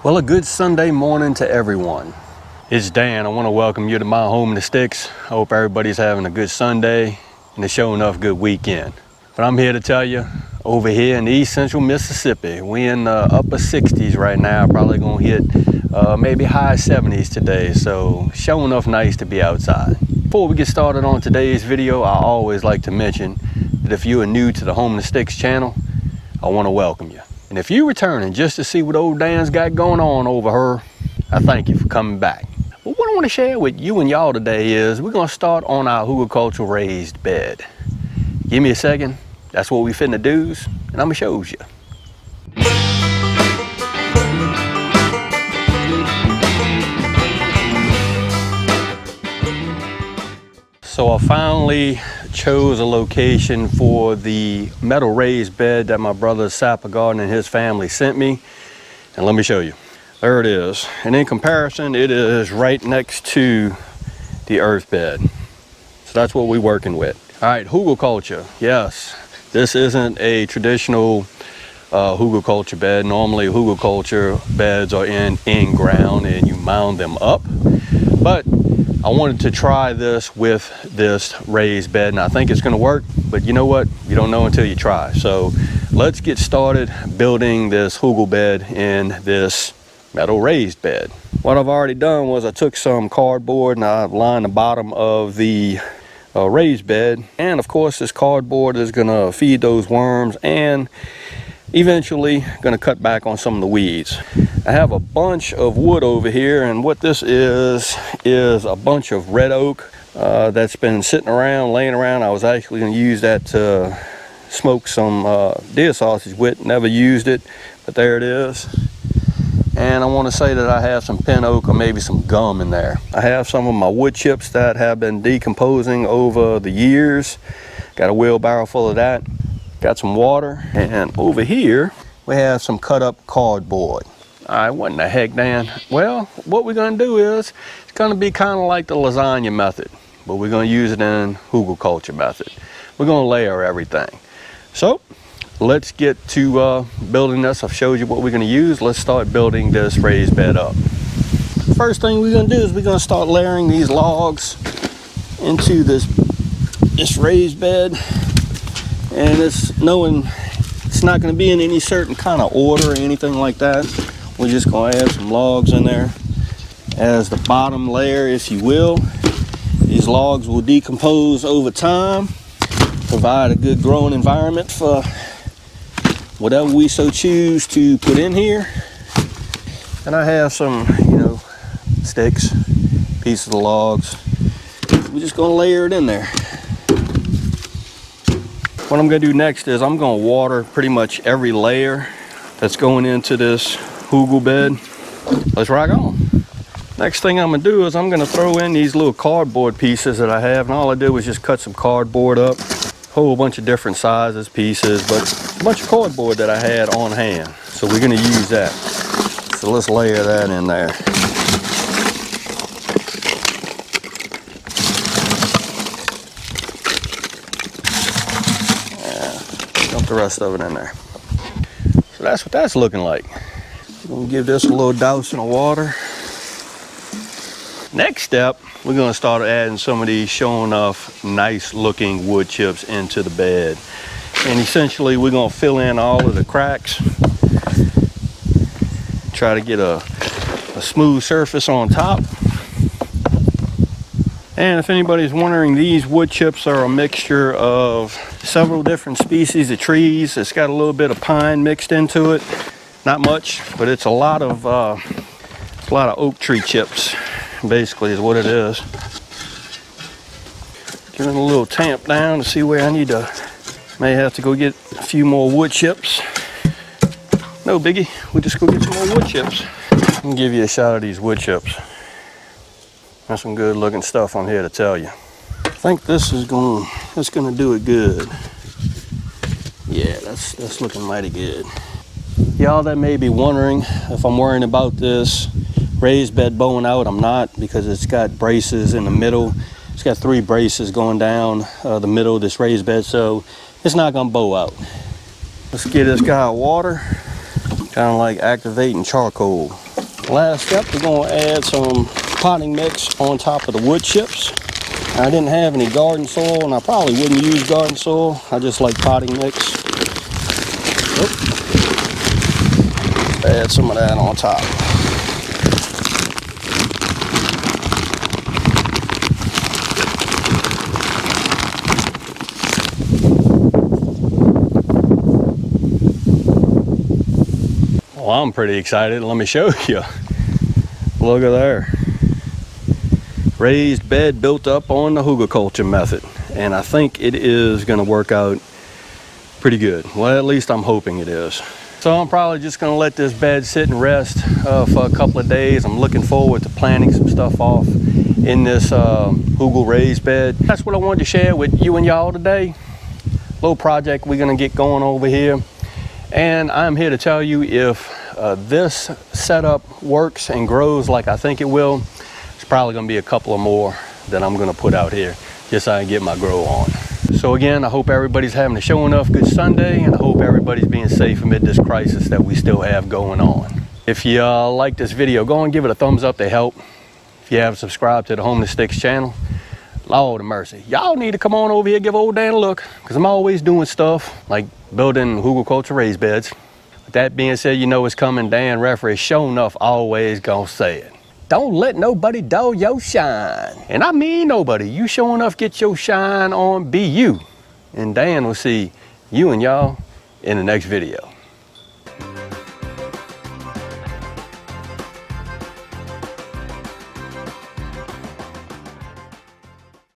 Well, a good Sunday morning to everyone. It's Dan. I want to welcome you to my home in the sticks. I hope everybody's having a good Sunday and a sure enough good weekend. But I'm here to tell you, over here in East Central Mississippi, we in the upper 60s right now, probably gonna hit maybe high 70s today. So sure enough nice to be outside. Before we get started on today's video, I always like to mention that if you are new to the Home in the Sticks channel, I want to welcome you. And if you're returning just to see what old Dan's got going on over her, I thank you for coming back. But what I want to share with you and y'all today is we're going to start on our Hugelkultur raised bed. Give me a second. That's what we finna do, and I'm going to show you. So I finally chose a location for the metal raised bed that my brother Sapper Garden and his family sent me. And let me show you. There it is. And in comparison, it is right next to the earth bed. So that's what we're working with. All right, Hugelkultur. Yes, this isn't a traditional Hugelkultur bed. Normally Hugelkultur beds are in ground and you mound them up. But I wanted to try this with this raised bed, and I think it's going to work, but you know what? You don't know until you try. So let's get started building this Hugel bed in this metal raised bed. What I've already done was I took some cardboard and I lined the bottom of the raised bed, and of course this cardboard is going to feed those worms and eventually going to cut back on some of the weeds. I have a bunch of wood over here, and what this is a bunch of red oak that's been sitting around, laying around. I was actually going to use that to smoke some deer sausage with. Never used it, but there it is. And I want to say that I have some pin oak or maybe some gum in there. I have some of my wood chips that have been decomposing over the years. Got a wheelbarrow full of that. Got some water, and over here we have some cut up cardboard. All right, what in the heck, Dan? Well, what we're gonna do is, it's gonna be kind of like the lasagna method, but we're gonna use it in Hugelkultur method. We're gonna layer everything. So let's get to building this. I've showed you what we're gonna use. Let's start building this raised bed up. First thing we're gonna do is we're gonna start layering these logs into this raised bed. And it's knowing it's not going to be in any certain kind of order or anything like that. We're just going to add some logs in there as the bottom layer, if you will. These logs will decompose over time, provide a good growing environment for whatever we so choose to put in here. And I have some, sticks, pieces of logs. We're just going to layer it in there. What I'm going to do next is I'm going to water pretty much every layer that's going into this Hugel bed. Let's rock on. Next thing I'm going to do is I'm going to throw in these little cardboard pieces that I have. And all I did was just cut some cardboard up. A whole bunch of different sizes, pieces, but a bunch of cardboard that I had on hand. So we're going to use that. So let's layer that in there. The rest of it in there. So that's what that's looking like. We're gonna give this a little dousing of water. Next step, we're gonna start adding some of these showing off nice looking wood chips into the bed. And essentially we're gonna fill in all of the cracks. Try to get a smooth surface on top. And if anybody's wondering, these wood chips are a mixture of several different species of trees. It's got a little bit of pine mixed into it. Not much, but it's a lot of oak tree chips, basically is what it is. Giving a little tamp down to see where I may have to go get a few more wood chips. No biggie, we'll just go get some more wood chips. I'm gonna give you a shot of these wood chips. That's some good looking stuff I'm here to tell you. I think this is gonna do it good. Yeah, that's looking mighty good. Y'all that may be wondering if I'm worrying about this raised bed bowing out, I'm not, because it's got braces in the middle. It's got 3 braces going down the middle of this raised bed, so it's not gonna bow out. Let's give this guy water, kind of like activating charcoal. Last step, we're going to add some potting mix on top of the wood chips. I didn't have any garden soil, and I probably wouldn't use garden soil. I just like potting mix. Let's add some of that on top. Well, I'm pretty excited. Let me show you. Look at there. Raised bed built up on the Hugelkultur method. And I think it is going to work out pretty good. Well, at least I'm hoping it is. So I'm probably just going to let this bed sit and rest for a couple of days. I'm looking forward to planting some stuff off in this Hugel raised bed. That's what I wanted to share with you and y'all today. Little project we're going to get going over here. And I'm here to tell you, if this setup works and grows like I think it will, it's probably going to be a couple of more that I'm going to put out here just so I can get my grow on. So again, I hope everybody's having a show enough good Sunday, and I hope everybody's being safe amid this crisis that we still have going on. If you like this video, go and give it a thumbs up to help. If you haven't subscribed to the Home in the Sticks channel, Lord of mercy, y'all need to come on over here, give old Dan a look, because I'm always doing stuff like building Hugelkultur raised beds. With that being said, you know it's coming. Dan Referee, sure enough, always gonna say it. Don't let nobody dull your shine. And I mean nobody. You sure enough get your shine on, be you. And Dan will see you and y'all in the next video.